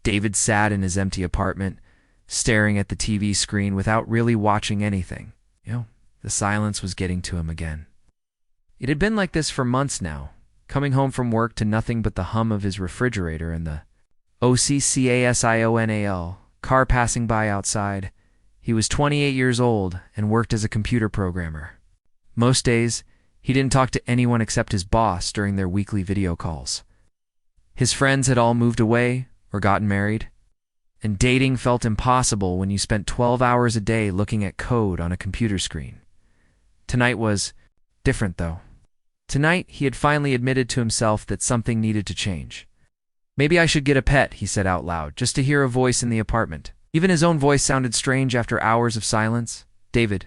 David sat in his empty apartment, staring at the TV screen without really watching anything. The silence was getting to him again. It had been like this for months now, coming home from work to nothing but the hum of his refrigerator and the OCCASIONAL car passing by outside. He was 28 years old and worked as a computer programmer. Most days, he didn't talk to anyone except his boss during their weekly video calls. His friends had all moved away or gotten married, and dating felt impossible when you spent 12 hours a day looking at code on a computer screen. Tonight was different, though. Tonight, he had finally admitted to himself that something needed to change. Maybe I should get a pet, he said out loud, just to hear a voice in the apartment. Even his own voice sounded strange after hours of silence. David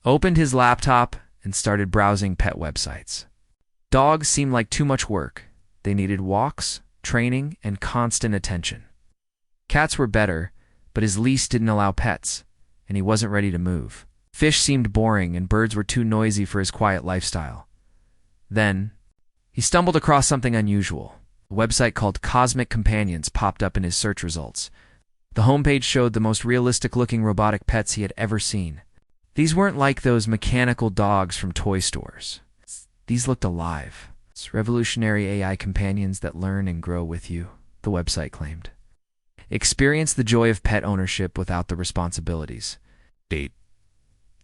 opened his laptop and started browsing pet websites. Dogs seemed like too much work. They needed walks, training, and constant attention. Cats were better, but his lease didn't allow pets, and he wasn't ready to move. Fish seemed boring, and birds were too noisy for his quiet lifestyle. Then, he stumbled across something unusual. A website called Cosmic Companions popped up in his search results. The homepage showed the most realistic-looking robotic pets he had ever seen. These weren't like those mechanical dogs from toy stores. These looked alive. It's revolutionary AI companions that learn and grow with you, the website claimed. Experience the joy of pet ownership without the responsibilities.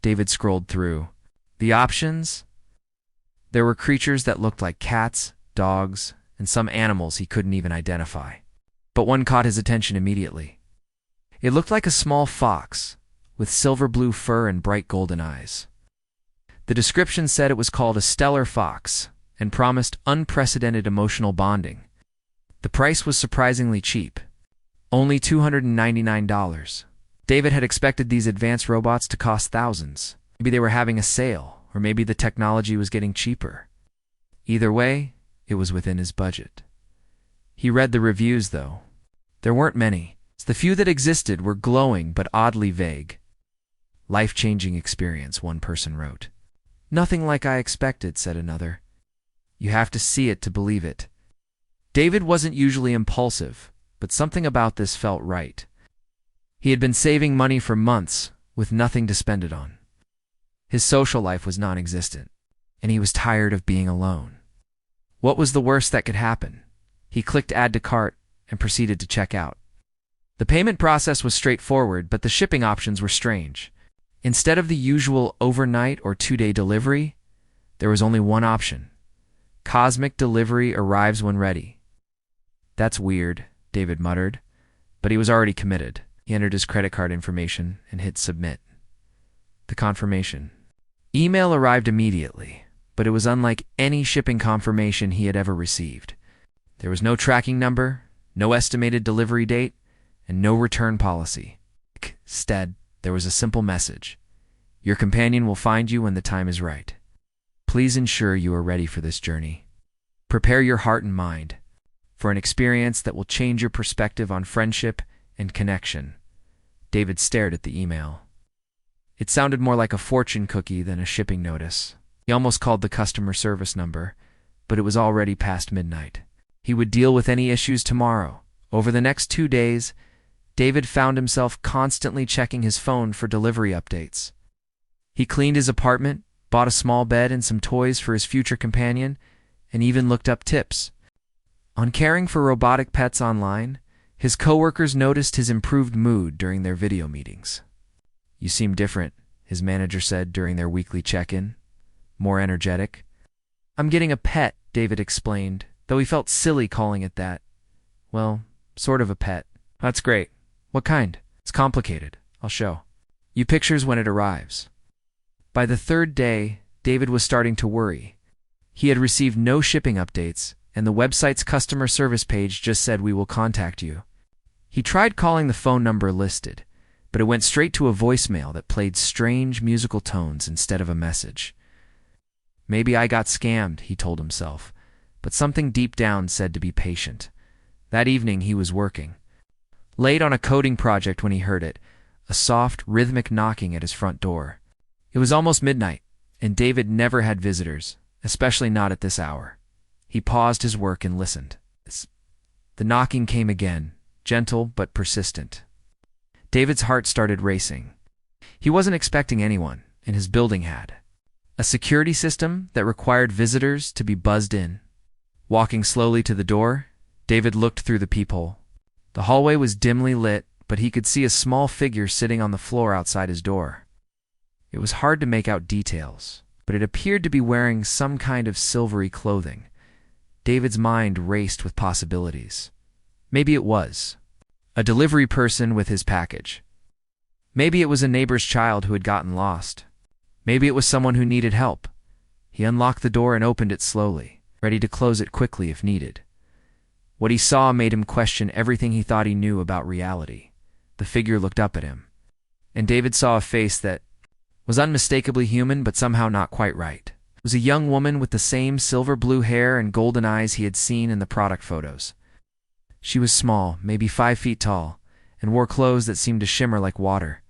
David scrolled through. The options? There were creatures that looked like cats, dogs, and some animals he couldn't even identify. But one caught his attention immediately. It looked like a small fox, with silver-blue fur and bright golden eyes. The description said it was called a stellar fox and promised unprecedented emotional bonding. The price was surprisingly cheap, only $299. David had expected these advanced robots to cost thousands. Maybe they were having a sale, or maybe the technology was getting cheaper. Either way, it was within his budget. He read the reviews, though. There weren't many. The few that existed were glowing but oddly vague. Life-changing experience, one person wrote. Nothing like I expected, said another. You have to see it to believe it. David wasn't usually impulsive, but something about this felt right. He had been saving money for months, with nothing to spend it on. His social life was non-existent, and he was tired of being alone. What was the worst that could happen? He clicked Add to Cart and proceeded to check out. The payment process was straightforward, but the shipping options were strange. Instead of the usual overnight or 2-day delivery, there was only one option. Cosmic delivery arrives when ready. That's weird, David muttered, but he was already committed. He entered his credit card information and hit submit. The confirmation. Email arrived immediately, but it was unlike any shipping confirmation he had ever received. There was no tracking number, no estimated delivery date, and no return policy. Instead, there was a simple message. Your companion will find you when the time is right. Please ensure you are ready for this journey. Prepare your heart and mind for an experience that will change your perspective on friendship and connection. David stared at the email. It sounded more like a fortune cookie than a shipping notice. He almost called the customer service number, but it was already past midnight. He would deal with any issues tomorrow. Over the next 2 days, David found himself constantly checking his phone for delivery updates. He cleaned his apartment, bought a small bed and some toys for his future companion, and even looked up tips. On caring for robotic pets online, his coworkers noticed his improved mood during their video meetings. You seem different, his manager said during their weekly check-in. More energetic. I'm getting a pet, David explained, though he felt silly calling it that. Well, sort of a pet. That's great. What kind? It's complicated. I'll show you pictures when it arrives. By the 3rd day, David was starting to worry. He had received no shipping updates, and the website's customer service page just said, "We will contact you." He tried calling the phone number listed, but it went straight to a voicemail that played strange musical tones instead of a message. Maybe I got scammed, he told himself, but something deep down said to be patient. That evening he was working. Late on a coding project when he heard it, a soft, rhythmic knocking at his front door. It was almost midnight, and David never had visitors, especially not at this hour. He paused his work and listened. The knocking came again, gentle but persistent. David's heart started racing. He wasn't expecting anyone, and his building had a security system that required visitors to be buzzed in. Walking slowly to the door, David looked through the peephole. The hallway was dimly lit, but he could see a small figure sitting on the floor outside his door. It was hard to make out details, but it appeared to be wearing some kind of silvery clothing. David's mind raced with possibilities. Maybe it was a delivery person with his package. Maybe it was a neighbor's child who had gotten lost. Maybe it was someone who needed help. He unlocked the door and opened it slowly, ready to close it quickly if needed. What he saw made him question everything he thought he knew about reality. The figure looked up at him, and David saw a face that was unmistakably human but somehow not quite right. It was a young woman with the same silver-blue hair and golden eyes he had seen in the product photos. She was small, maybe 5 feet tall, and wore clothes that seemed to shimmer like water.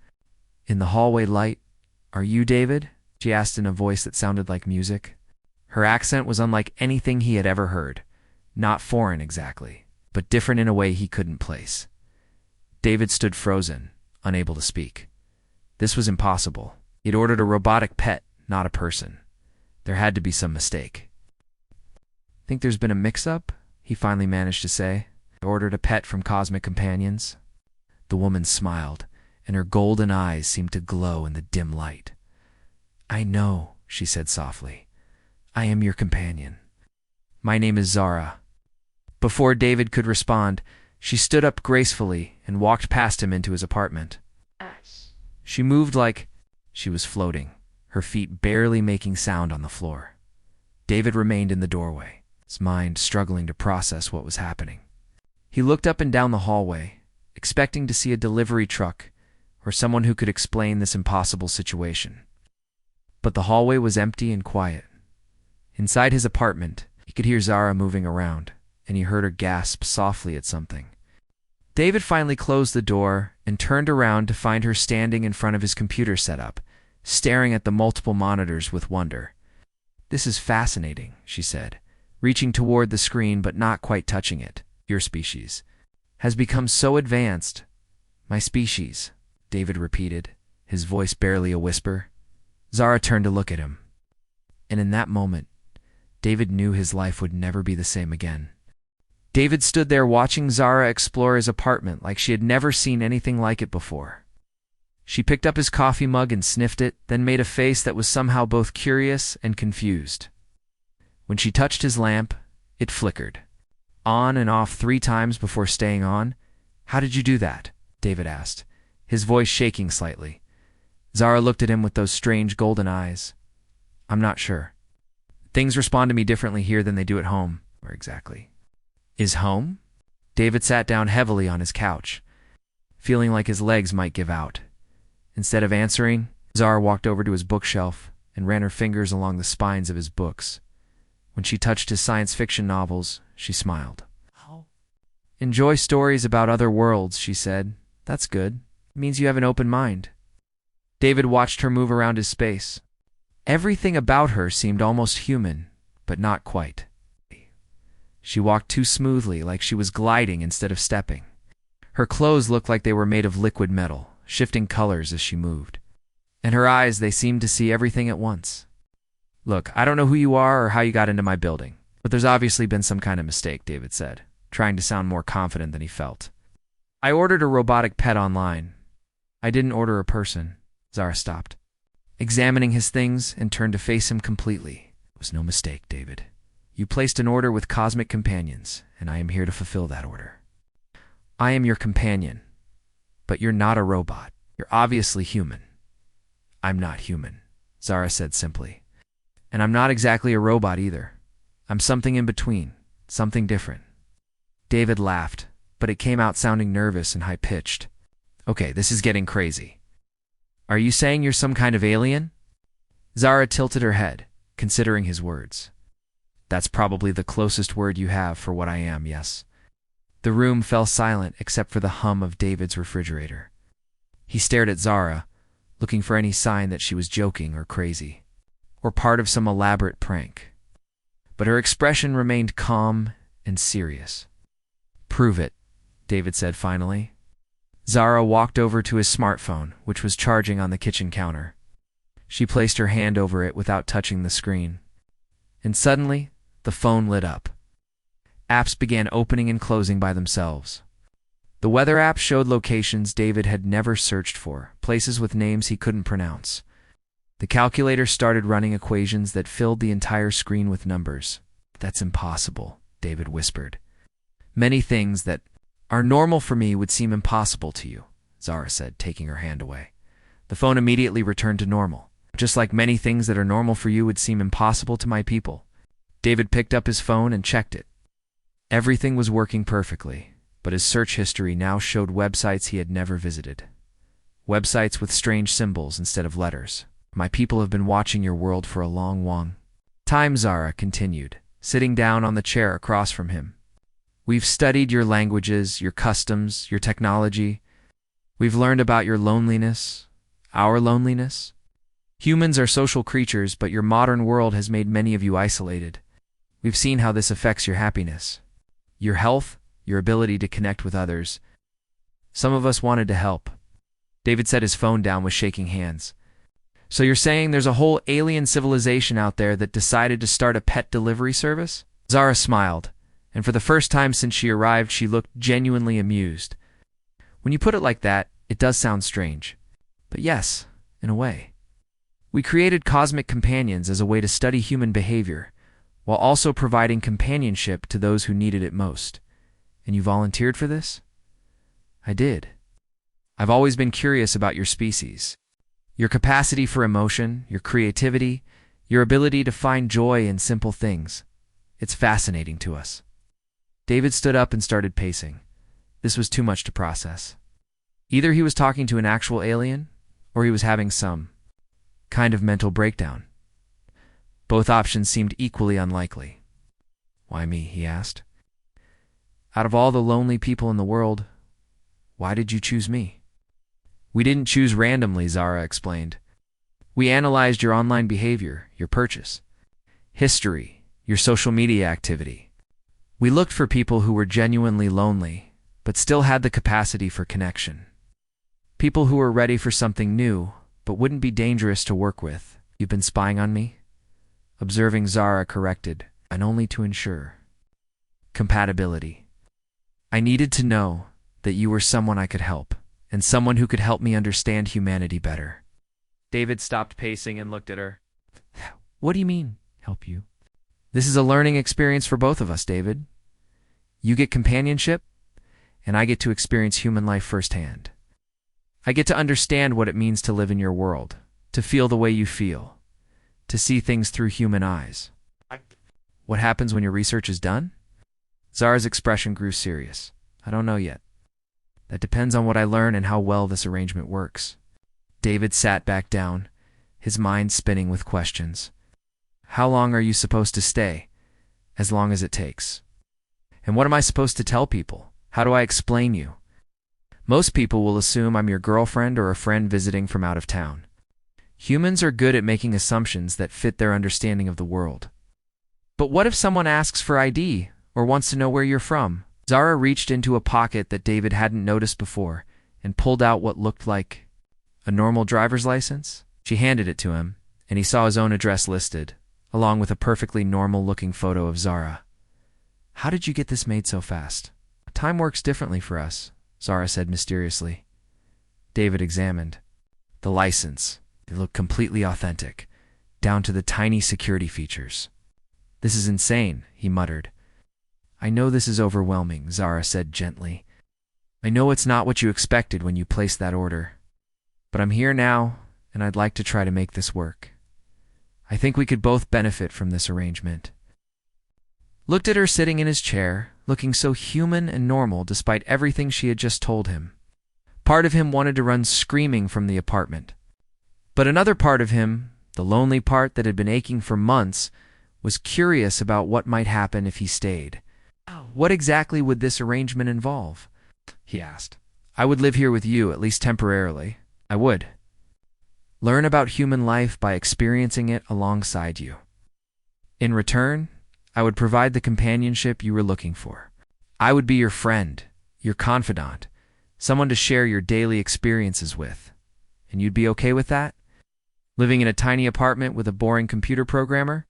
In the hallway light, "Are you David?" she asked in a voice that sounded like music. Her accent was unlike anything he had ever heard. Not foreign exactly, but different in a way he couldn't place. David stood frozen, unable to speak. This was impossible. He'd ordered a robotic pet, not a person. There had to be some mistake. "Think there's been a mix-up?" he finally managed to say. "I ordered a pet from Cosmic Companions." The woman smiled, and her golden eyes seemed to glow in the dim light. "I know," she said softly. "I am your companion. My name is Zara." Before David could respond, she stood up gracefully and walked past him into his apartment. She moved like she was floating, her feet barely making sound on the floor. David remained in the doorway, his mind struggling to process what was happening. He looked up and down the hallway, expecting to see a delivery truck or someone who could explain this impossible situation. But the hallway was empty and quiet. Inside his apartment, he could hear Zara moving around, and he heard her gasp softly at something. David finally closed the door and turned around to find her standing in front of his computer setup, staring at the multiple monitors with wonder. "This is fascinating," she said, reaching toward the screen but not quite touching it. "Your species has become so advanced." "My species," David repeated, his voice barely a whisper. Zara turned to look at him, and in that moment, David knew his life would never be the same again. David stood there watching Zara explore his apartment like she had never seen anything like it before. She picked up his coffee mug and sniffed it, then made a face that was somehow both curious and confused. When she touched his lamp, it flickered, on and off 3 times before staying on. "How did you do that?" David asked, his voice shaking slightly. Zara looked at him with those strange golden eyes. "I'm not sure. Things respond to me differently here than they do at home." "Where exactly is home?" David sat down heavily on his couch, feeling like his legs might give out. Instead of answering, Zara walked over to his bookshelf and ran her fingers along the spines of his books. When she touched his science fiction novels, she smiled. "Enjoy stories about other worlds," she said. "That's good. It means you have an open mind." David watched her move around his space. Everything about her seemed almost human, but not quite. She walked too smoothly, like she was gliding instead of stepping. Her clothes looked like they were made of liquid metal, shifting colors as she moved. In her eyes, they seemed to see everything at once. "Look, I don't know who you are or how you got into my building, but there's obviously been some kind of mistake," David said, trying to sound more confident than he felt. "I ordered a robotic pet online. I didn't order a person." Zara stopped, examining his things, and turned to face him completely. "It was no mistake, David. You placed an order with Cosmic Companions, and I am here to fulfill that order. I am your companion, but you're not a robot. You're obviously human." "I'm not human," Zara said simply. "And I'm not exactly a robot either. I'm something in between, something different." David laughed, but it came out sounding nervous and high-pitched. "Okay, this is getting crazy. Are you saying you're some kind of alien?" Zara tilted her head, considering his words. "That's probably the closest word you have for what I am, yes." The room fell silent except for the hum of David's refrigerator. He stared at Zara, looking for any sign that she was joking or crazy, or part of some elaborate prank. But her expression remained calm and serious. "Prove it," David said finally. Zara walked over to his smartphone, which was charging on the kitchen counter. She placed her hand over it without touching the screen. And suddenly, the phone lit up. Apps began opening and closing by themselves. The weather app showed locations David had never searched for, places with names he couldn't pronounce. The calculator started running equations that filled the entire screen with numbers. "That's impossible," David whispered. "Many things that are normal for me would seem impossible to you," Zara said, taking her hand away. The phone immediately returned to normal. "Just like many things that are normal for you would seem impossible to my people." David picked up his phone and checked it. Everything was working perfectly, but his search history now showed websites he had never visited. Websites with strange symbols instead of letters. "My people have been watching your world for a long time," Zara continued, sitting down on the chair across from him. "We've studied your languages, your customs, your technology. We've learned about your loneliness, our loneliness. Humans are social creatures, but your modern world has made many of you isolated. We've seen how this affects your happiness, your health, your ability to connect with others. Some of us wanted to help." David set his phone down with shaking hands. "So you're saying there's a whole alien civilization out there that decided to start a pet delivery service?" Zara smiled, and for the first time since she arrived, she looked genuinely amused. "When you put it like that, it does sound strange. But yes, in a way. We created cosmic companions as a way to study human behavior, while also providing companionship to those who needed it most. And you volunteered for this?" "I did. I've always been curious about your species. Your capacity for emotion, your creativity, your ability to find joy in simple things. It's fascinating to us." David stood up and started pacing. This was too much to process. Either he was talking to an actual alien, or he was having some kind of mental breakdown. Both options seemed equally unlikely. "Why me?" he asked. "Out of all the lonely people in the world, why did you choose me?" "We didn't choose randomly," Zara explained. "We analyzed your online behavior, your purchase history, your social media activity. We looked for people who were genuinely lonely, but still had the capacity for connection. People who were ready for something new, but wouldn't be dangerous to work with." "You've been spying on me?" Observing Zara corrected, "And only to ensure compatibility. I needed to know that you were someone I could help, and someone who could help me understand humanity better." David stopped pacing and looked at her. "What do you mean, help you?" "This is a learning experience for both of us, David. You get companionship, and I get to experience human life firsthand. I get to understand what it means to live in your world, to feel the way you feel, to see things through human eyes." "What happens when your research is done?" Zara's expression grew serious. "I don't know yet. That depends on what I learn and how well this arrangement works." David sat back down, his mind spinning with questions. "How long are you supposed to stay?" "As long as it takes." "And what am I supposed to tell people? How do I explain you?" "Most people will assume I'm your girlfriend or a friend visiting from out of town. Humans are good at making assumptions that fit their understanding of the world." "But what if someone asks for ID or wants to know where you're from?" Zara reached into a pocket that David hadn't noticed before and pulled out what looked like a normal driver's license. She handed it to him, and he saw his own address listed, along with a perfectly normal-looking photo of Zara. "How did you get this made so fast?" "Time works differently for us," Zara said mysteriously. David examined the license. It looked completely authentic, down to the tiny security features. "This is insane," he muttered. "I know this is overwhelming," Zara said gently. "I know it's not what you expected when you placed that order. But I'm here now, and I'd like to try to make this work. I think we could both benefit from this arrangement." Looked at her sitting in his chair, looking so human and normal despite everything she had just told him. Part of him wanted to run screaming from the apartment. But another part of him, the lonely part that had been aching for months, was curious about what might happen if he stayed. "What exactly would this arrangement involve?" he asked. "I would live here with you, at least temporarily. I would. Learn about human life by experiencing it alongside you. In return, I would provide the companionship you were looking for. I would be your friend, Your confidant, someone to share your daily experiences with. And you'd be okay with that? Living in a tiny apartment with a boring computer programmer?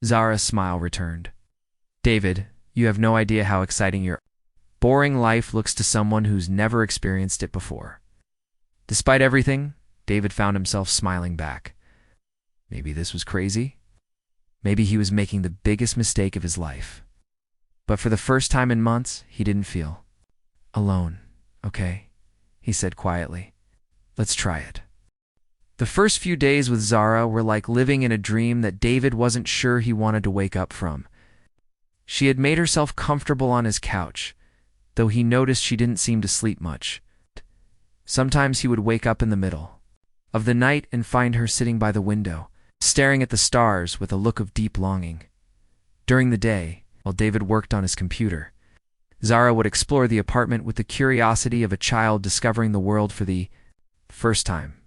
Zara's smile returned. David, you have no idea how exciting your boring life looks to someone who's never experienced it before. Despite everything, David found himself smiling back. Maybe this was crazy. Maybe he was making the biggest mistake of his life. But for the first time in months, he didn't feel alone. Okay, he said quietly. Let's try it. The first few days with Zara were like living in a dream that David wasn't sure he wanted to wake up from. She had made herself comfortable on his couch, though he noticed she didn't seem to sleep much. Sometimes he would wake up in the middle of the night and find her sitting by the window, staring at the stars with a look of deep longing. During the day, while David worked on his computer, Zara would explore the apartment with the curiosity of a child discovering the world for the first time.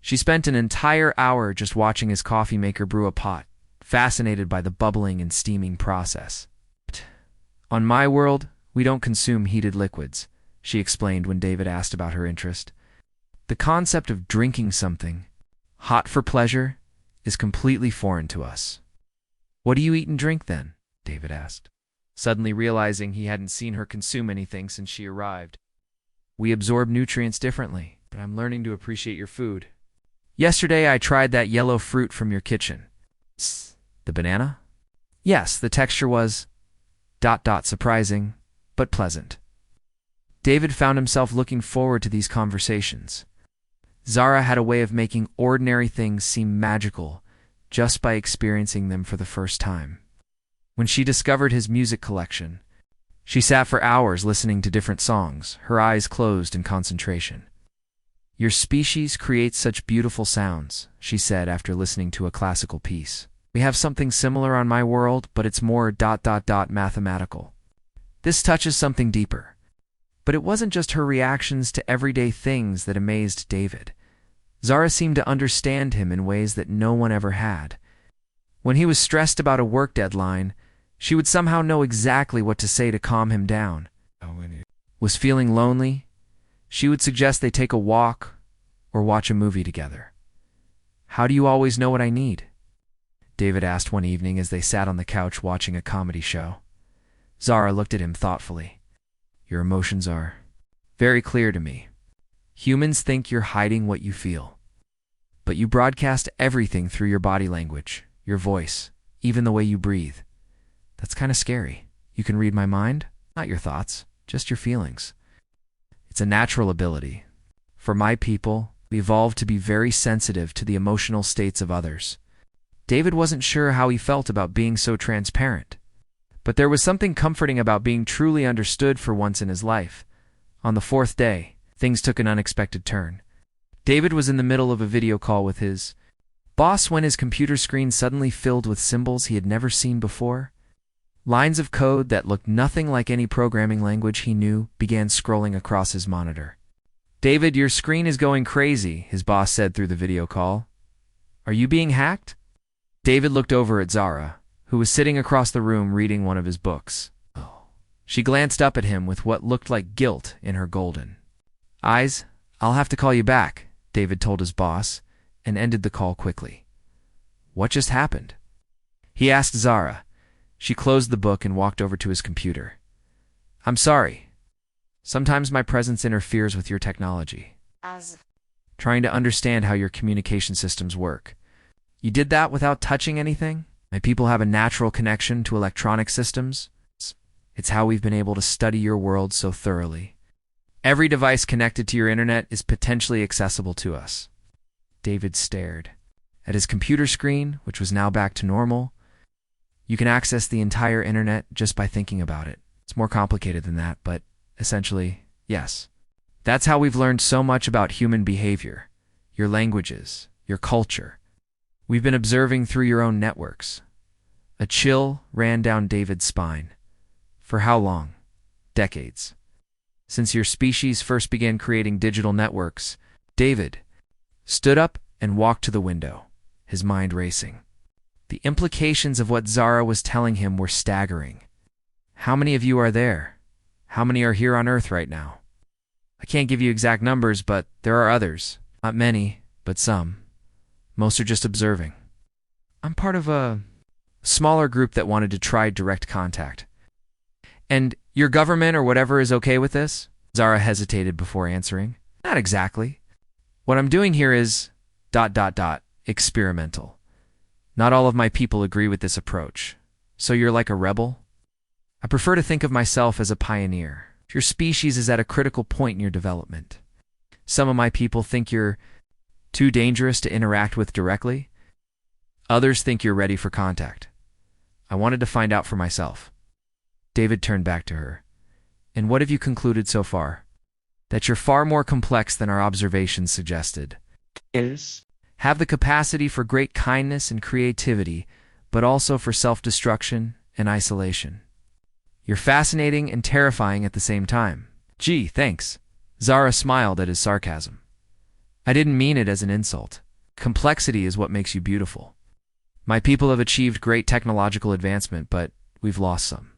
She spent an entire hour just watching his coffee maker brew a pot, fascinated by the bubbling and steaming process. On my world, we don't consume heated liquids, she explained when David asked about her interest. The concept of drinking something, hot for pleasure, is completely foreign to us. What do you eat and drink then? David asked, suddenly realizing he hadn't seen her consume anything since she arrived. We absorb nutrients differently, but I'm learning to appreciate your food. Yesterday I tried that yellow fruit from your kitchen. The banana? Yes, the texture was ... surprising, but pleasant. David found himself looking forward to these conversations. Zara had a way of making ordinary things seem magical just by experiencing them for the first time. When she discovered his music collection, she sat for hours listening to different songs, her eyes closed in concentration. Your species creates such beautiful sounds, she said after listening to a classical piece. We have something similar on my world, but it's more ... mathematical. This touches something deeper. But it wasn't just her reactions to everyday things that amazed David. Zara seemed to understand him in ways that no one ever had. When he was stressed about a work deadline, she would somehow know exactly what to say to calm him down. Was feeling lonely? She would suggest they take a walk or watch a movie together. How do you always know what I need? David asked one evening as they sat on the couch watching a comedy show. Zara looked at him thoughtfully. Your emotions are very clear to me. Humans think you're hiding what you feel. But you broadcast everything through your body language, your voice, even the way you breathe. That's kind of scary. You can read my mind? Not your thoughts, just your feelings. It's a natural ability. For my people, we evolved to be very sensitive to the emotional states of others. David wasn't sure how he felt about being so transparent. But there was something comforting about being truly understood for once in his life. On the fourth day, things took an unexpected turn. David was in the middle of a video call with his boss when his computer screen suddenly filled with symbols he had never seen before. Lines of code that looked nothing like any programming language he knew began scrolling across his monitor. David, your screen is going crazy, his boss said through the video call. Are you being hacked? David looked over at Zara, who was sitting across the room reading one of his books. She glanced up at him with what looked like guilt in her golden eyes. I'll have to call you back, David told his boss, and ended the call quickly. What just happened? He asked Zara. She closed the book and walked over to his computer. I'm sorry. Sometimes my presence interferes with your technology. Trying to understand how your communication systems work. You did that without touching anything? My people have a natural connection to electronic systems. It's how we've been able to study your world so thoroughly. Every device connected to your internet is potentially accessible to us. David stared at his computer screen, which was now back to normal. You can access the entire internet just by thinking about it. It's more complicated than that, but essentially, yes. That's how we've learned so much about human behavior, your languages, your culture. We've been observing through your own networks. A chill ran down David's spine. For how long? Decades. Since your species first began creating digital networks, David stood up and walked to the window, his mind racing. The implications of what Zara was telling him were staggering. How many of you are there? How many are here on Earth right now? I can't give you exact numbers, but there are others. Not many, but some. Most are just observing. I'm part of a smaller group that wanted to try direct contact. And your government or whatever is okay with this? Zara hesitated before answering. Not exactly. What I'm doing here is ... experimental. Not all of my people agree with this approach. So you're like a rebel? I prefer to think of myself as a pioneer. Your species is at a critical point in your development. Some of my people think you're too dangerous to interact with directly. Others think you're ready for contact. I wanted to find out for myself. David turned back to her. And what have you concluded so far? That you're far more complex than our observations suggested. Is? Have the capacity for great kindness and creativity, but also for self-destruction and isolation. You're fascinating and terrifying at the same time. Gee, thanks. Zara smiled at his sarcasm. I didn't mean it as an insult. Complexity is what makes you beautiful. My people have achieved great technological advancement, but we've lost some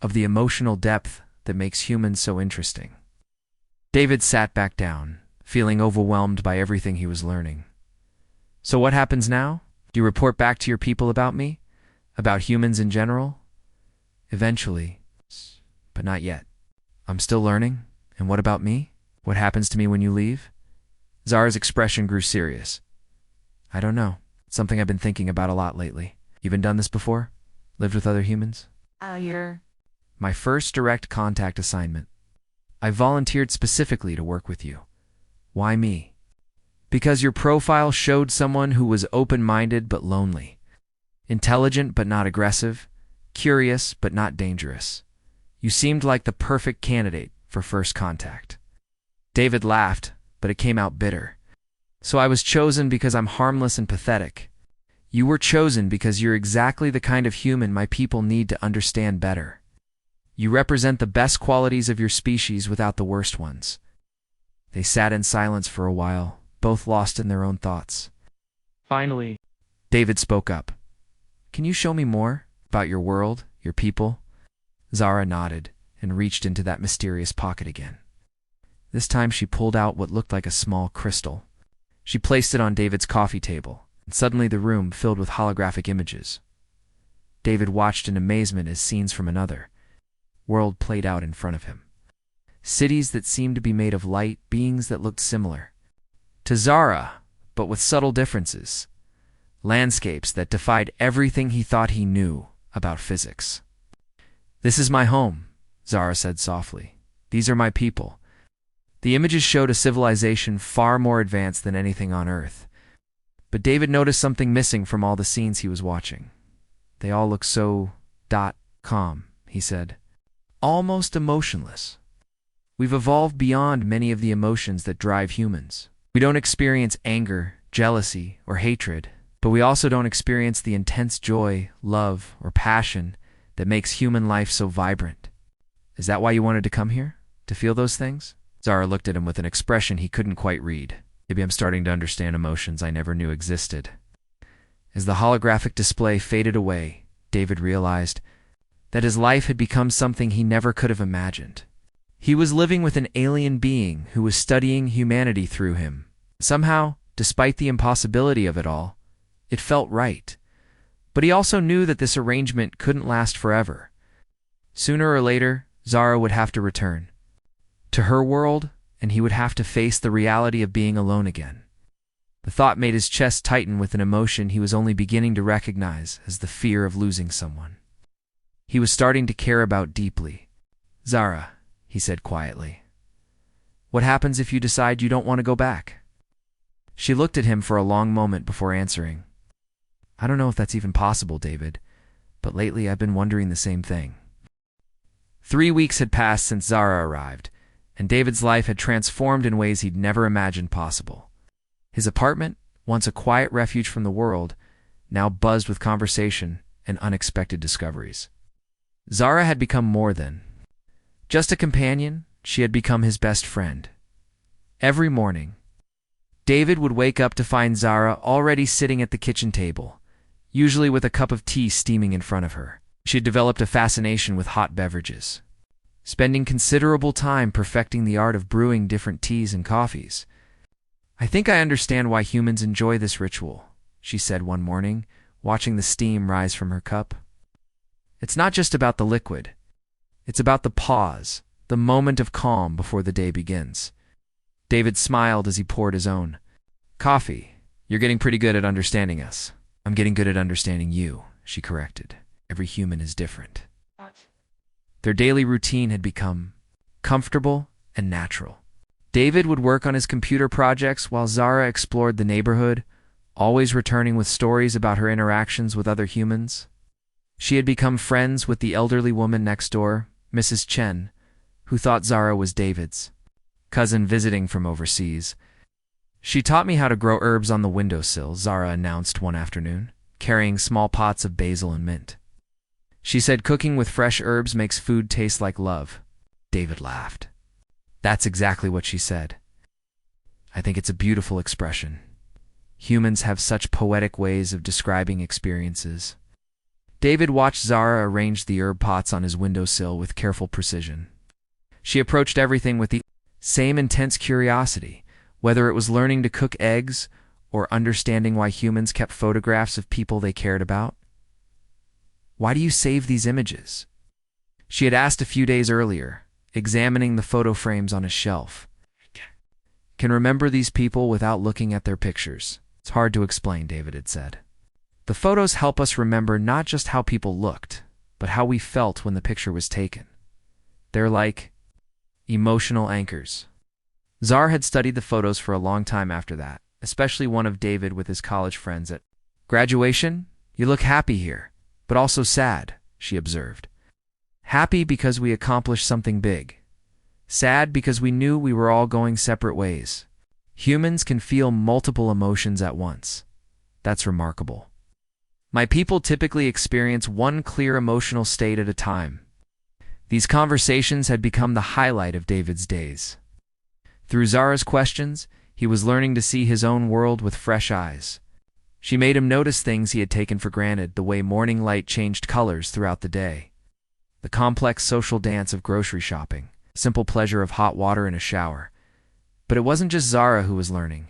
of the emotional depth that makes humans so interesting. David sat back down, feeling overwhelmed by everything he was learning. So what happens now? Do you report back to your people about me? About humans in general? Eventually, but not yet. I'm still learning. And what about me? What happens to me when you leave? Zara's expression grew serious. I don't know. It's something I've been thinking about a lot lately. You been done this before? Lived with other humans? My first direct contact assignment. I volunteered specifically to work with you. Why me? Because your profile showed someone who was open-minded but lonely, intelligent but not aggressive, curious but not dangerous. You seemed like the perfect candidate for first contact. David laughed, but it came out bitter. So I was chosen because I'm harmless and pathetic. You were chosen because you're exactly the kind of human my people need to understand better. You represent the best qualities of your species without the worst ones. They sat in silence for a while, both lost in their own thoughts. Finally, David spoke up. Can you show me more about your world, your people? Zara nodded and reached into that mysterious pocket again. This time she pulled out what looked like a small crystal. She placed it on David's coffee table, and suddenly the room filled with holographic images. David watched in amazement as scenes from another world played out in front of him. Cities that seemed to be made of light, beings that looked similar to Zara, but with subtle differences. Landscapes that defied everything he thought he knew about physics. This is my home, Zara said softly. These are my people. The images showed a civilization far more advanced than anything on Earth. But David noticed something missing from all the scenes he was watching. They all looked so calm, he said. Almost emotionless. We've evolved beyond many of the emotions that drive humans. We don't experience anger, jealousy, or hatred, but we also don't experience the intense joy, love, or passion that makes human life so vibrant. Is that why you wanted to come here? To feel those things? Zara looked at him with an expression he couldn't quite read. Maybe I'm starting to understand emotions I never knew existed. As the holographic display faded away, David realized that his life had become something he never could have imagined. He was living with an alien being who was studying humanity through him. Somehow, despite the impossibility of it all, it felt right. But he also knew that this arrangement couldn't last forever. Sooner or later, Zara would have to return to her world, and he would have to face the reality of being alone again. The thought made his chest tighten with an emotion he was only beginning to recognize as the fear of losing someone he was starting to care about deeply. Zara, he said quietly, what happens if you decide you don't want to go back? She looked at him for a long moment before answering. I don't know if that's even possible, David, but lately I've been wondering the same thing. 3 weeks had passed since Zara arrived, and David's life had transformed in ways he'd never imagined possible. His apartment, once a quiet refuge from the world, now buzzed with conversation and unexpected discoveries. Zara had become more than just a companion. She had become his best friend. Every morning, David would wake up to find Zara already sitting at the kitchen table, usually with a cup of tea steaming in front of her. She had developed a fascination with hot beverages. spending considerable time perfecting the art of brewing different teas and coffees. "I think I understand why humans enjoy this ritual," she said one morning, watching the steam rise from her cup. "It's not just about the liquid. It's about the pause, the moment of calm before the day begins." David smiled as he poured his own coffee. "You're getting pretty good at understanding us." "I'm getting good at understanding you," she corrected. "Every human is different." Their daily routine had become comfortable and natural. David would work on his computer projects while Zara explored the neighborhood, always returning with stories about her interactions with other humans. She had become friends with the elderly woman next door, Mrs. Chen, who thought Zara was David's cousin visiting from overseas. "She taught me how to grow herbs on the windowsill," Zara announced one afternoon, carrying small pots of basil and mint. "She said cooking with fresh herbs makes food taste like love." David laughed. "That's exactly what she said. I think it's a beautiful expression. Humans have such poetic ways of describing experiences." David watched Zara arrange the herb pots on his windowsill with careful precision. She approached everything with the same intense curiosity, whether it was learning to cook eggs or understanding why humans kept photographs of people they cared about. "Why do you save these images?" she had asked a few days earlier, examining the photo frames on a shelf. "Can remember these people without looking at their pictures. It's hard to explain," David had said. "The photos help us remember not just how people looked, but how we felt when the picture was taken. They're like emotional anchors." Zara had studied the photos for a long time after that, especially one of David with his college friends at graduation. "You look happy here, but also sad," she observed. "Happy because we accomplished something big. Sad because we knew we were all going separate ways. Humans can feel multiple emotions at once. That's remarkable. My people typically experience one clear emotional state at a time." These conversations had become the highlight of David's days. Through Zara's questions, he was learning to see his own world with fresh eyes. She made him notice things he had taken for granted, the way morning light changed colors throughout the day, the complex social dance of grocery shopping, the simple pleasure of hot water in a shower. But it wasn't just Zara who was learning.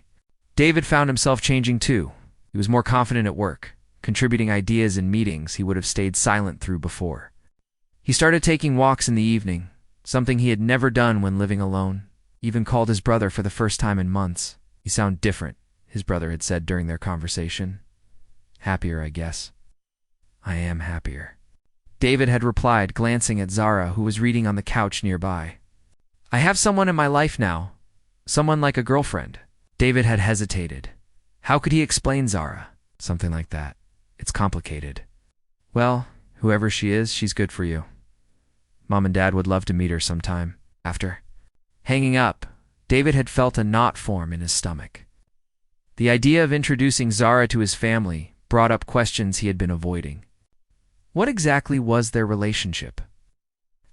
David found himself changing too. He was more confident at work, contributing ideas in meetings he would have stayed silent through before. He started taking walks in the evening, something he had never done when living alone. Even called his brother for the first time in months. "You sound different," his brother had said during their conversation. "Happier, I guess." "I am happier," David had replied, glancing at Zara, who was reading on the couch nearby. "I have someone in my life now. Someone like a girlfriend." David had hesitated. How could he explain Zara? Something like that. "It's complicated." "Well, whoever she is, she's good for you. Mom and Dad would love to meet her sometime." After hanging up, David had felt a knot form in his stomach. The idea of introducing Zara to his family brought up questions he had been avoiding. What exactly was their relationship?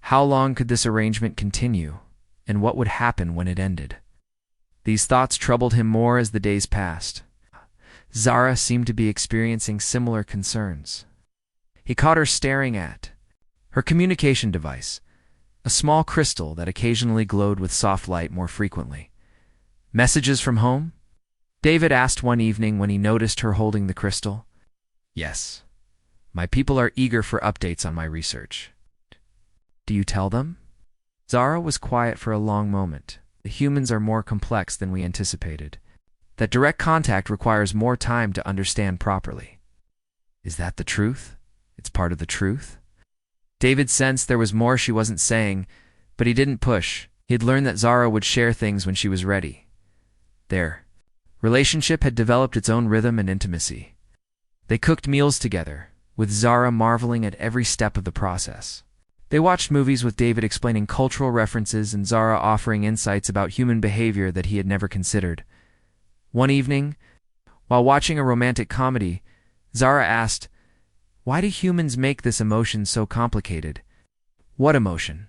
How long could this arrangement continue, and what would happen when it ended? These thoughts troubled him more as the days passed. Zara seemed to be experiencing similar concerns. He caught her staring at her communication device, a small crystal that occasionally glowed with soft light more frequently. "Messages from home?" David asked one evening when he noticed her holding the crystal. "Yes. My people are eager for updates on my research." "Do you tell them?" Zara was quiet for a long moment. The humans are more complex than we anticipated. That direct contact requires more time to understand properly. Is that the truth? It's part of the truth? David sensed there was more she wasn't saying, but he didn't push. He had learned that Zara would share things when she was ready. Their relationship had developed its own rhythm and intimacy. They cooked meals together, with Zara marveling at every step of the process. They watched movies with David explaining cultural references and Zara offering insights about human behavior that he had never considered. One evening, while watching a romantic comedy, Zara asked, "Why do humans make this emotion so complicated?" "What emotion?"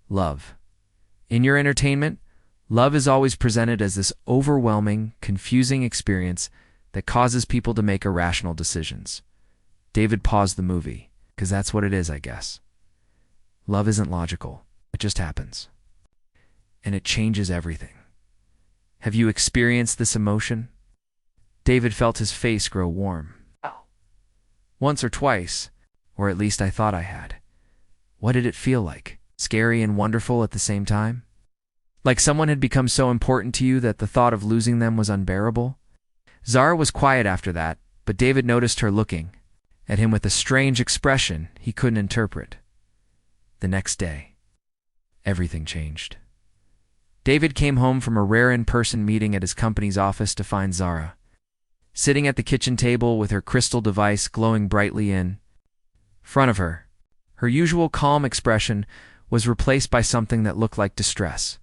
"Love. In your entertainment, love is always presented as this overwhelming, confusing experience that causes people to make irrational decisions." David paused the movie, "'Cause that's what it is, I guess. Love isn't logical. It just happens. And it changes everything. Have you experienced this emotion? David felt his face grow warm. Oh. Once or twice, or at least I thought I had. What did it feel like? Scary and wonderful at the same time? Like someone had become so important to you that the thought of losing them was unbearable? Zara was quiet after that, but David noticed her looking at him with a strange expression he couldn't interpret. The next day, everything changed. David came home from a rare in-person meeting at his company's office to find Zara sitting at the kitchen table with her crystal device glowing brightly in front of her. Her usual calm expression was replaced by something that looked like distress.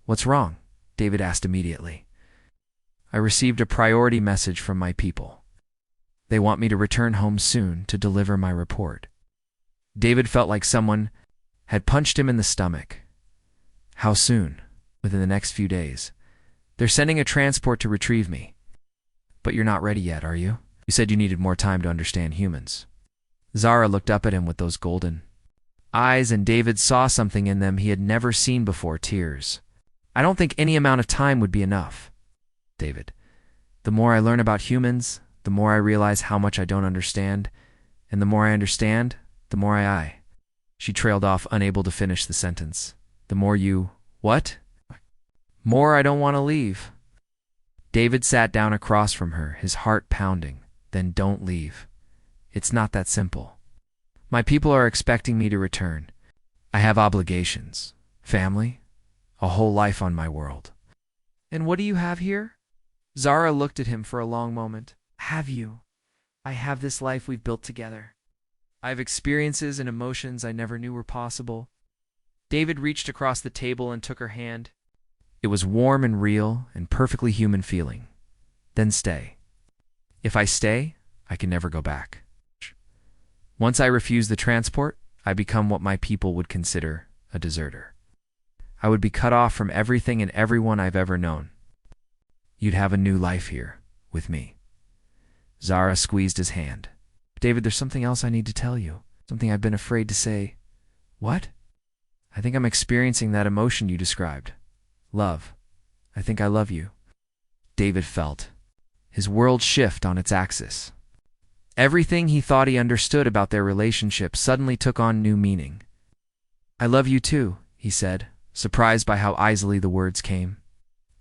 "What's wrong?" David asked immediately. "I received a priority message from my people. They want me to return home soon to deliver my report." David felt like someone had punched him in the stomach. "How soon?" "Within the next few days. They're sending a transport to retrieve me." "But you're not ready yet, are you? You said you needed more time to understand humans." Zara looked up at him with those golden eyes, and David saw something in them he had never seen before: tears. "I don't think any amount of time would be enough, David. The more I learn about humans, the more I realize how much I don't understand, and the more I understand, the more I." She trailed off, unable to finish the sentence. "The more you—" "What?" "More I don't want to leave." David sat down across from her, his heart pounding. "Then don't leave. It's not that simple. My people are expecting me to return. I have obligations, family, a whole life on my world." "And what do you have here?" Zara looked at him for a long moment. "Have you? I have this life we've built together. I have experiences and emotions I never knew were possible." David reached across the table and took her hand. It was warm and real and perfectly human feeling. "Then stay. If I stay, I can never go back. Once I refuse the transport, I become what my people would consider a deserter. I would be cut off from everything and everyone I've ever known. You'd have a new life here, with me." Zara squeezed his hand. "David, there's something else I need to tell you. Something I've been afraid to say." "What?" "I think I'm experiencing that emotion you described. Love. I think I love you." David felt his world shift on its axis. Everything he thought he understood about their relationship suddenly took on new meaning. "I love you too," he said, surprised by how easily the words came.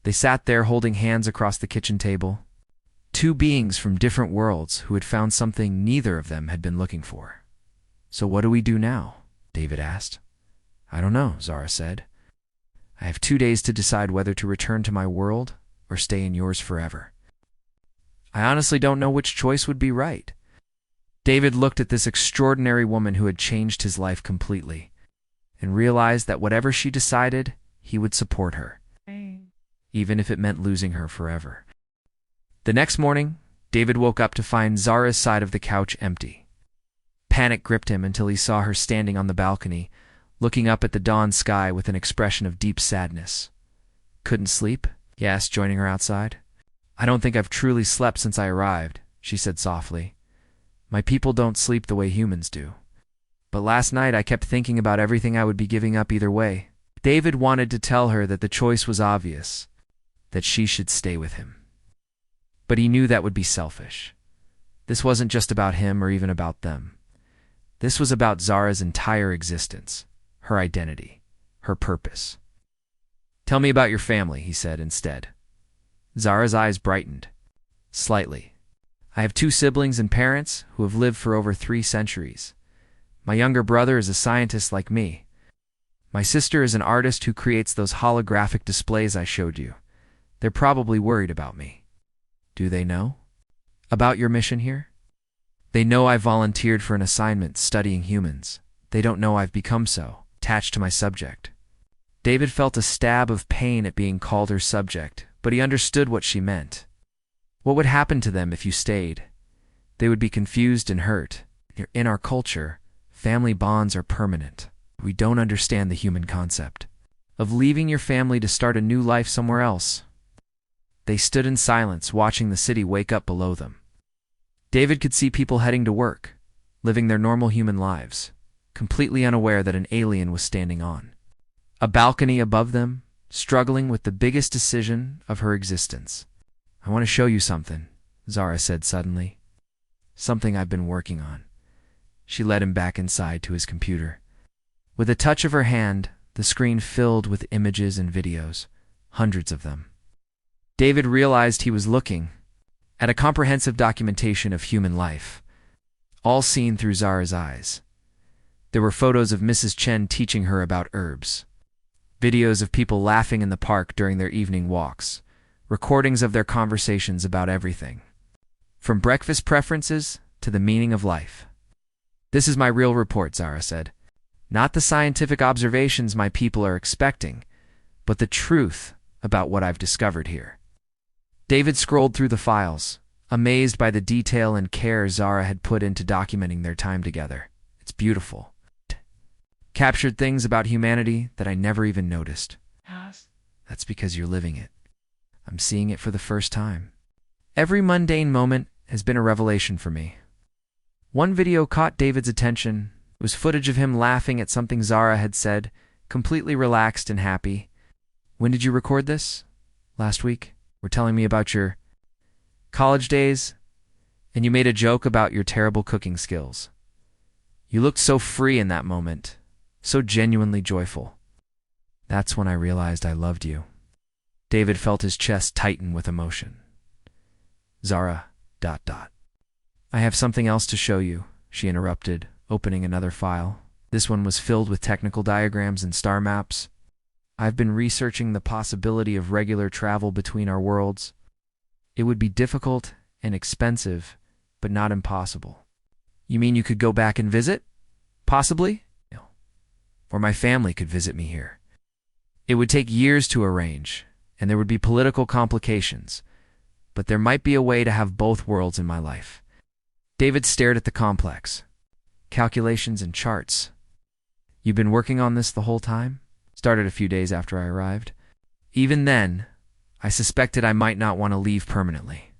They sat there holding hands across the kitchen table, two beings from different worlds who had found something neither of them had been looking for. "So what do we do now?" David asked. "I don't know," Zara said. "I have 2 days to decide whether to return to my world or stay in yours forever. I honestly don't know which choice would be right." David looked at this extraordinary woman who had changed his life completely and realized that whatever she decided, he would support her, even if it meant losing her forever. The next morning, David woke up to find Zara's side of the couch empty. Panic gripped him until he saw her standing on the balcony, looking up at the dawn sky with an expression of deep sadness. "Couldn't sleep?" he asked, joining her outside. "I don't think I've truly slept since I arrived," she said softly. "My people don't sleep the way humans do. But last night I kept thinking about everything I would be giving up either way." David wanted to tell her that the choice was obvious, that she should stay with him. But he knew that would be selfish. This wasn't just about him or even about them. This was about Zara's entire existence, her identity, her purpose. "Tell me about your family," he said instead. Zara's eyes brightened slightly. "I have 2 siblings and parents who have lived for over 3 centuries. My younger brother is a scientist like me. My sister is an artist who creates those holographic displays I showed you. They're probably worried about me." "Do they know about your mission here?" "They know I volunteered for an assignment studying humans. They don't know I've become so attached to my subject." David felt a stab of pain at being called her subject, but he understood what she meant. What would happen to them if you stayed? They would be confused and hurt. In our culture, family bonds are permanent. We don't understand the human concept of leaving your family to start a new life somewhere else. They stood in silence, watching the city wake up below them. David could see people heading to work, living their normal human lives, completely unaware that an alien was standing on a balcony above them, struggling with the biggest decision of her existence. "I want to show you something," Zara said suddenly. "Something I've been working on." She led him back inside to his computer. With a touch of her hand, the screen filled with images and videos, hundreds of them. David realized he was looking at a comprehensive documentation of human life, all seen through Zara's eyes. There were photos of Mrs. Chen teaching her about herbs, videos of people laughing in the park during their evening walks, recordings of their conversations about everything, from breakfast preferences to the meaning of life. "This is my real report," Zara said. "Not the scientific observations my people are expecting, but the truth about what I've discovered here." David scrolled through the files, amazed by the detail and care Zara had put into documenting their time together. "It's beautiful. Captured things about humanity that I never even noticed." "That's because you're living it. I'm seeing it for the first time. Every mundane moment has been a revelation for me." One video caught David's attention. It was footage of him laughing at something Zara had said, completely relaxed and happy. "When did you record this?" "Last week. Were telling me about your college days, and you made a joke about your terrible cooking skills. You looked so free in that moment, so genuinely joyful. That's when I realized I loved you." David felt his chest tighten with emotion. "Zara, ... I have something else to show you," she interrupted, opening another file. This one was filled with technical diagrams and star maps. "I've been researching the possibility of regular travel between our worlds. It would be difficult and expensive, but not impossible." "You mean you could go back and visit? Possibly? Or my family could visit me here. It would take years to arrange, and there would be political complications, but there might be a way to have both worlds in my life." David stared at the complex. "Calculations and charts. You've been working on this the whole time?" "Started a few days after I arrived. Even then, I suspected I might not want to leave permanently."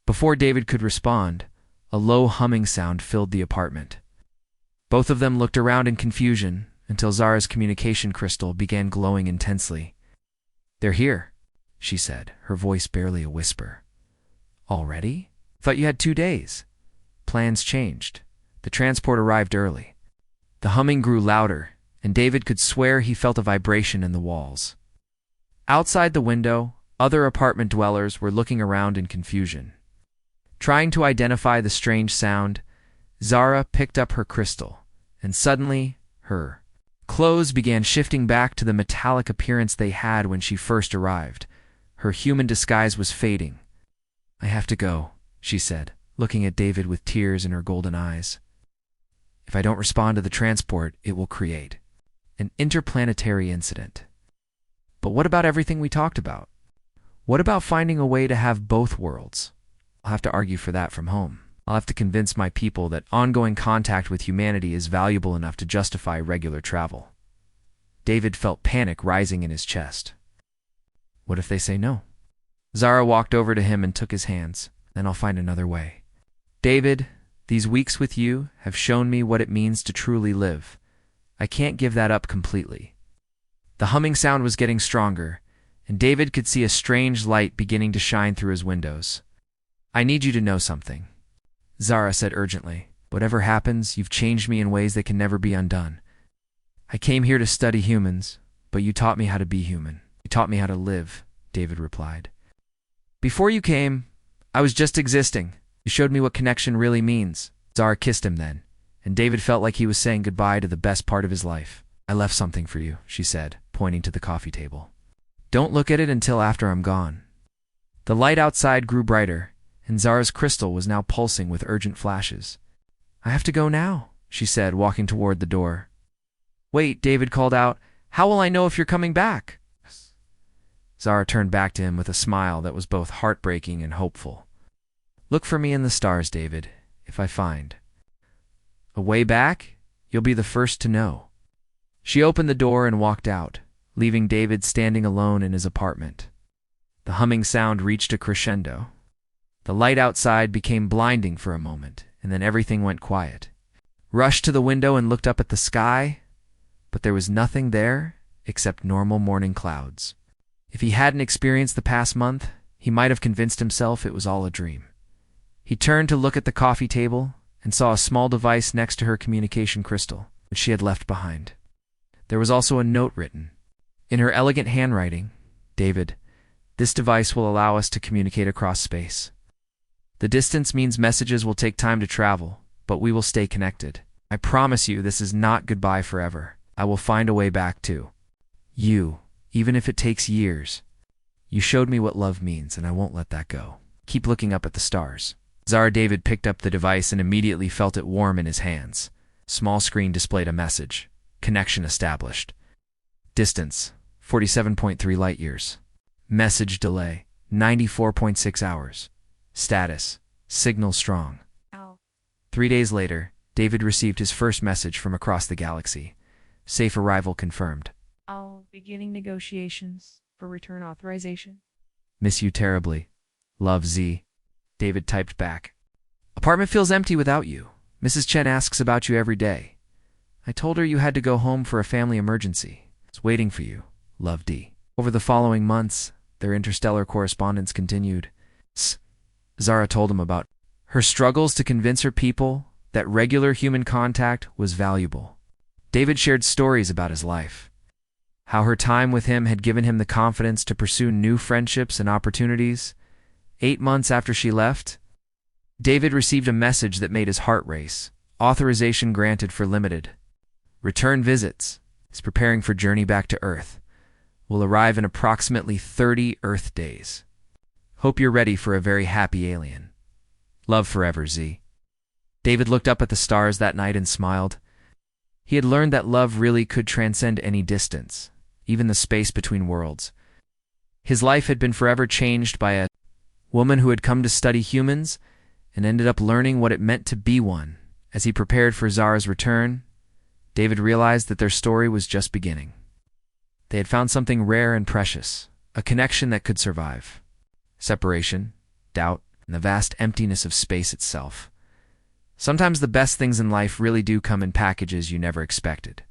Before David could respond, a low humming sound filled the apartment. Both of them looked around in confusion until Zara's communication crystal began glowing intensely. "They're here," she said, her voice barely a whisper. "Already? Thought you had 2 days." "Plans changed. The transport arrived early." The humming grew louder, and David could swear he felt a vibration in the walls. Outside the window, other apartment dwellers were looking around in confusion. Trying to identify the strange sound, Zara picked up her crystal, and suddenly, her clothes began shifting back to the metallic appearance they had when she first arrived. Her human disguise was fading. "I have to go," she said, looking at David with tears in her golden eyes. "If I don't respond to the transport, it will create an interplanetary incident." "But what about everything we talked about? What about finding a way to have both worlds?" "I'll have to argue for that from home. I'll have to convince my people that ongoing contact with humanity is valuable enough to justify regular travel." David felt panic rising in his chest. "What if they say no?" Zara walked over to him and took his hands. "Then I'll find another way. David, these weeks with you have shown me what it means to truly live. I can't give that up completely." The humming sound was getting stronger, and David could see a strange light beginning to shine through his windows. "I need you to know something," Zara said urgently. "Whatever happens, you've changed me in ways that can never be undone. I came here to study humans, but you taught me how to be human. You taught me how to live," David replied. "Before you came, I was just existing. You showed me what connection really means." Zara kissed him then, and David felt like he was saying goodbye to the best part of his life. "I left something for you," she said, pointing to the coffee table. "Don't look at it until after I'm gone." The light outside grew brighter, and Zara's crystal was now pulsing with urgent flashes. "I have to go now," she said, walking toward the door. "Wait," David called out. "How will I know if you're coming back?" Zara turned back to him with a smile that was both heartbreaking and hopeful. "Look for me in the stars, David. If I find a way back, you'll be the first to know." She opened the door and walked out, leaving David standing alone in his apartment. The humming sound reached a crescendo. The light outside became blinding for a moment, and then everything went quiet. Rushed to the window and looked up at the sky, but there was nothing there except normal morning clouds. If he hadn't experienced the past month, he might have convinced himself it was all a dream. He turned to look at the coffee table and saw a small device next to her communication crystal, which she had left behind. There was also a note written. In her elegant handwriting, "David, this device will allow us to communicate across space. The distance means messages will take time to travel, but we will stay connected. I promise you this is not goodbye forever. I will find a way back to you, even if it takes years. You showed me what love means, and I won't let that go. Keep looking up at the stars." David picked up the device and immediately felt it warm in his hands. Small screen displayed a message. Connection established. Distance, 47.3 light years. Message delay, 94.6 hours. Status, signal strong. Ow. 3 days later, David received his first message from across the galaxy. Safe arrival confirmed. Beginning negotiations for return authorization. Miss you terribly. Love, Z. David typed back. Apartment feels empty without you. Mrs. Chen asks about you every day. I told her you had to go home for a family emergency. It's waiting for you. Love, D. Over the following months, their interstellar correspondence continued. Zara told him about her struggles to convince her people that regular human contact was valuable. David shared stories about his life, how her time with him had given him the confidence to pursue new friendships and opportunities. 8 months after she left, David received a message that made his heart race. Authorization granted for limited return visits. Is preparing for journey back to Earth. Will arrive in approximately 30 Earth days. Hope you're ready for a very happy alien. Love forever, Z. David looked up at the stars that night and smiled. He had learned that love really could transcend any distance, even the space between worlds. His life had been forever changed by a woman who had come to study humans and ended up learning what it meant to be one. As he prepared for Zara's return, David realized that their story was just beginning. They had found something rare and precious, a connection that could survive separation, doubt, and the vast emptiness of space itself. Sometimes the best things in life really do come in packages you never expected.